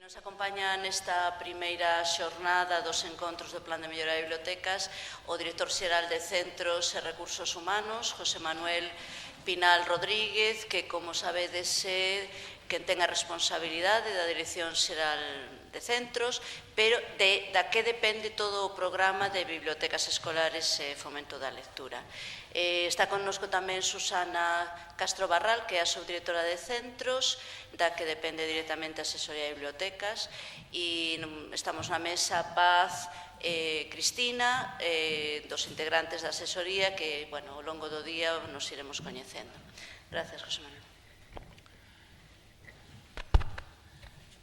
nos acompaña nesta primeira xornada dos encontros do Plan de Mellora de Bibliotecas o director xeral de Centros e Recursos Humanos, José Manuel Pinal Rodríguez, que, como sabedes, é quen ten a responsabilidade da Dirección Xeral de Centros, pero da que depende todo o programa de bibliotecas escolares e fomento da lectura. Está connosco tamén Susana Castro Barral, que é a subdirectora de Centros, da que depende directamente a Asesoría de Bibliotecas, e estamos na mesa Paz, Cristina, dos integrantes da asesoría, que, bueno, ao longo do día nos iremos coñecendo. Gracias, José Manuel.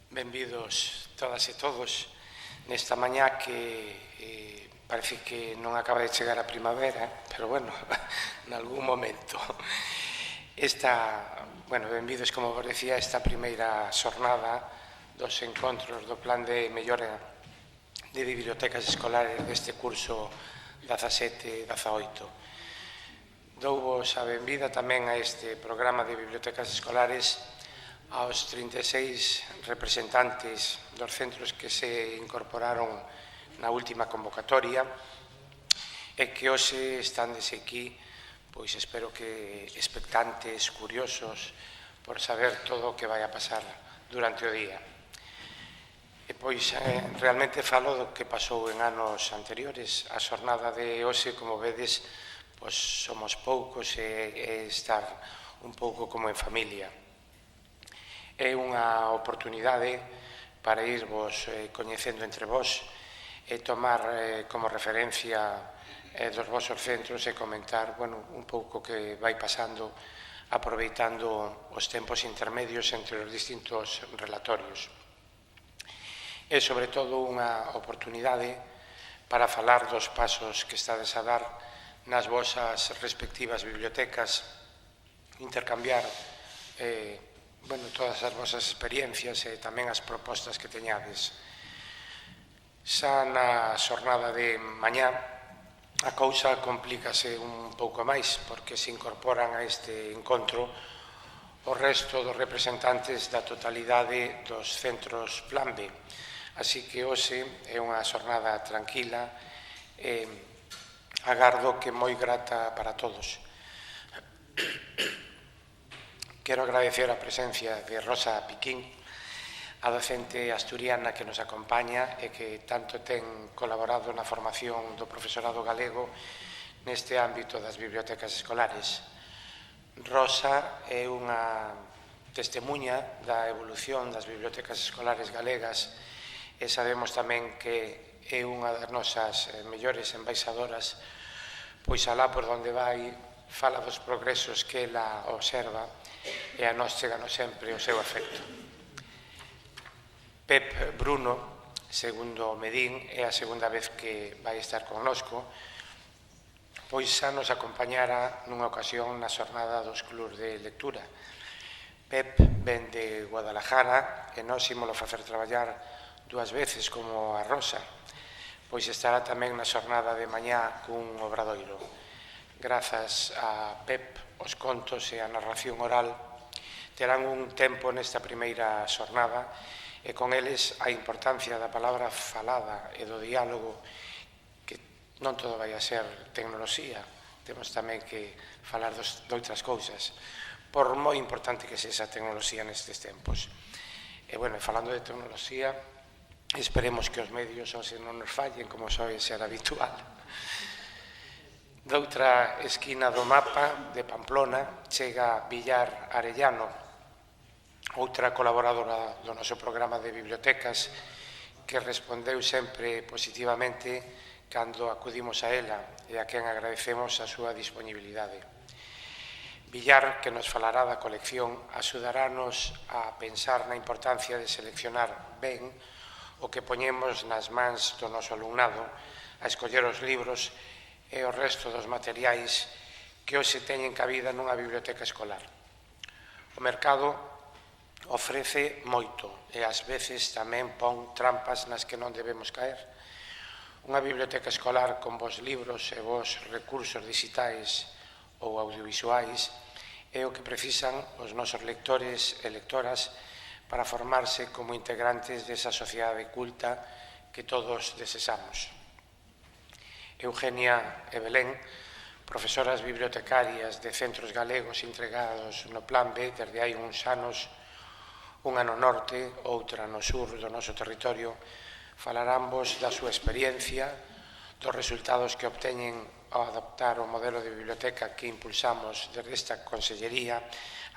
Benvidos todas e todos nesta mañá que parece que non acaba de chegar a primavera, pero, bueno, nalgún momento. Benvidos, como vos decía, esta primeira xornada dos encontros do Plan de Mellora de Bibliotecas Escolares deste curso 17-18. Douvos a benvida tamén a este programa de bibliotecas escolares aos 36 representantes dos centros que se incorporaron na última convocatoria e que hoxe están desde aquí, pois espero que expectantes, curiosos, por saber todo o que vai a pasar durante o día. E pois realmente falo do que pasou en anos anteriores. A xornada de hoxe, como vedes, pois somos poucos e estar un pouco como en familia. É unha oportunidade para irvos coñecendo entre vós e tomar como referencia dos vosos centros e comentar un pouco que vai pasando aproveitando os tempos intermedios entre os distintos relatorios. É sobre todo unha oportunidade para falar dos pasos que estades a dar nas vosas respectivas bibliotecas, intercambiar todas as vosas experiencias e tamén as propostas que teñades. Xa na xornada de mañá a cousa complícase un pouco máis porque se incorporan a este encontro o resto dos representantes da totalidade dos centros Plan B. Así que hoxe é unha xornada tranquila e agardo que moi grata para todos. Quero agradecer a presencia de Rosa Piquín, a docente asturiana que nos acompaña e que tanto ten colaborado na formación do profesorado galego neste ámbito das bibliotecas escolares. Rosa é unha testemuña da evolución das bibliotecas escolares galegas e sabemos tamén que é unha das nosas mellores embaixadoras, pois alá por onde vai fala dos progresos que ela observa e a nós cheganos sempre o seu afecto. Pep Bruno, segundo Medín, é a segunda vez que vai estar connosco, pois xa nos acompañara nunha ocasión na xornada dos clubs de lectura. Pep ven de Guadalajara e nós ímolo facer traballar dúas veces como a Rosa, pois estará tamén na xornada de mañá cun obradoiro. Grazas a Pep, os contos e a narración oral terán un tempo nesta primeira xornada e con eles a importancia da palabra falada e do diálogo, que non todo vai a ser tecnoloxía, temos tamén que falar de outras cousas, por moi importante que sexa a tecnoloxía nestes tempos. E, falando de tecnoloxía, esperemos que os medios hoxe non nos fallen, como soe ser habitual. Doutra esquina do mapa de Pamplona chega Villar Arellano, outra colaboradora do noso programa de bibliotecas que respondeu sempre positivamente cando acudimos a ela e a quen agradecemos a súa disponibilidade. Villar, que nos falará da colección, axudarános a pensar na importancia de seleccionar ben o que poñemos nas mans do noso alumnado, a escoller os libros e o resto dos materiais que hoxe teñen cabida nunha biblioteca escolar. O mercado ofrece moito e ás veces tamén pon trampas nas que non debemos caer. Unha biblioteca escolar con vos libros e vos recursos digitais ou audiovisuais é o que precisan os nosos lectores e lectoras para formarse como integrantes desa sociedade culta que todos desexamos. Eugenia e Belén, profesoras bibliotecarias de centros galegos entregados no Plan B desde hai uns anos, unha no norte, outra no sur do noso territorio, falarán vos da súa experiencia, dos resultados que obteñen ao adoptar o modelo de biblioteca que impulsamos desde esta Consellería,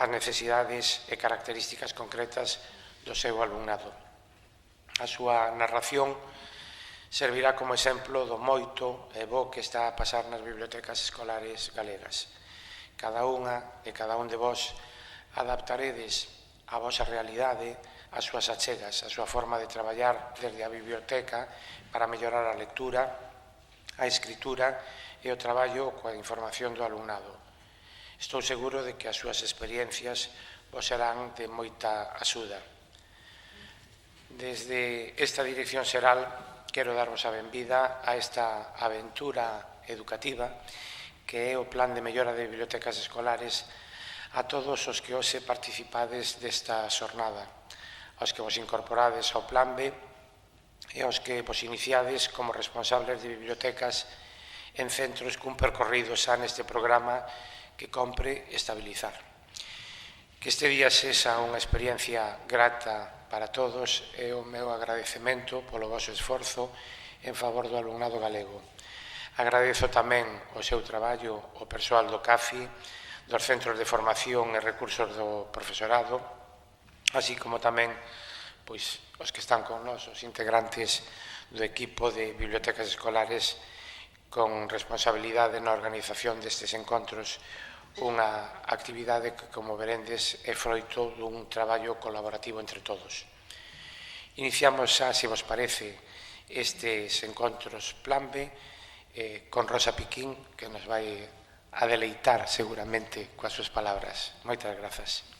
as necesidades e características concretas do seu alumnado. A súa narración servirá como exemplo do moito e bo que está a pasar nas bibliotecas escolares galegas. Cada unha e cada un de vós adaptaredes a vosa realidade, as súas achegas, a súa forma de traballar desde a biblioteca para mellorar a lectura, a escritura e o traballo coa información do alumnado. Estou seguro de que as súas experiencias vos serán de moita axuda. Desde esta Dirección Xeral quero darvos a benvida a esta aventura educativa que é o Plan de Mellora de Bibliotecas Escolares a todos os que hoxe participades desta xornada, aos que vos incorporades ao Plan B e aos que vos iniciades como responsables de bibliotecas en centros cun percorrido xa neste programa que compre estabilizar. Que este día sexa unha experiencia grata para todos e o meu agradecemento polo vosso esforzo en favor do alumnado galego. Agradezo tamén o seu traballo ao persoal do CAFI, dos centros de formación e recursos do profesorado, así como tamén os que están con nós, os integrantes do equipo de bibliotecas escolares con responsabilidade na organización destes encontros, unha actividade que, como verendes, é froito dun traballo colaborativo entre todos. Iniciamos xa, se vos parece, estes encontros Plan B con Rosa Piquín, que nos vai a deleitar seguramente coas súas palabras. Moitas grazas.